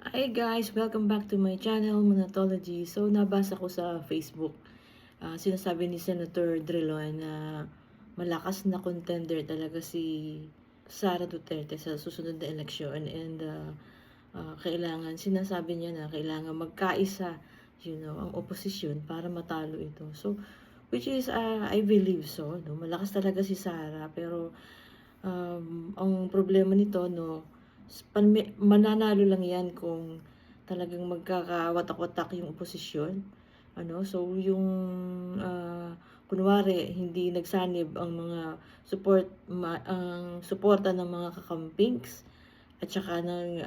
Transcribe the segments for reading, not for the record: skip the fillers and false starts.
Hi guys! Welcome back to my channel, Monatology. So, nabasa ko sa Facebook, sinasabi ni Senator Drilon na malakas na contender talaga si Sara Duterte sa susunod na eleksyon and kailangan, sinasabi niya na kailangan magkaisa, ang oposisyon para matalo ito. So, which is, I believe so, no? Malakas talaga si Sara, pero ang problema nito, no, mananalo lang yan kung talagang magkakawatak-watak yung oposisyon. So yung kunwari hindi nagsanib ang mga ang suporta ng mga kakampings at saka ng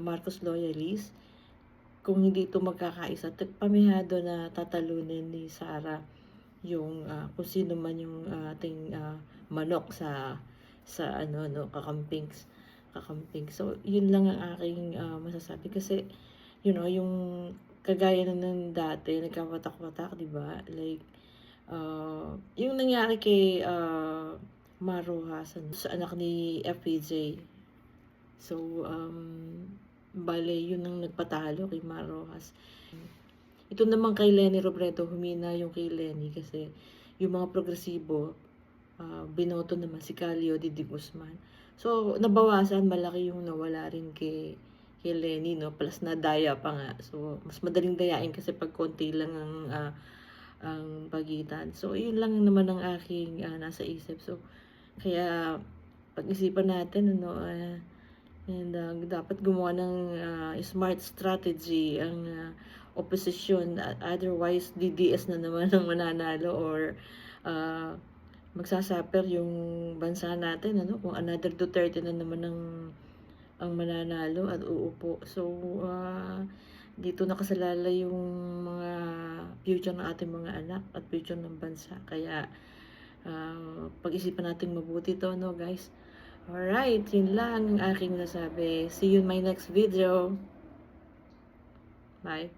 Marcos loyalists, kung hindi ito magkakaisa, pamihado na tatalunin ni Sara yung kung sino man yung ating manok sa kakamping. So yun lang ang aking masasabi kasi yung kagaya na ng dati nagkawatak-watak, di ba? Like yung nangyari kay Maro Hasan sa anak ni FPJ. So bale yun ang nagpatalo kay Maro Hasan. Ito naman kay Leni Robredo, humina yung kay Leni kasi yung mga progresibo, binoto naman si Calio Didi Guzman. So, nabawasan, malaki yung nawala rin kay Leni, no? Plus na daya pa nga. So, mas madaling dayain kasi pag konti lang ang pagitan. So, yun lang naman ang aking nasa isip. So, kaya pag-isipan natin, and dapat gumawa ng smart strategy ang opposition. Otherwise, DDS na naman ang mananalo or magsasaper yung bansa natin, kung another Duterte na naman ang mananalo at uupo. So, dito nakasalala yung mga future ng ating mga anak at future ng bansa. Kaya, pag-isipan natin mabuti to, no, guys? Alright, yun lang ang aking nasabi. See you in my next video. Bye.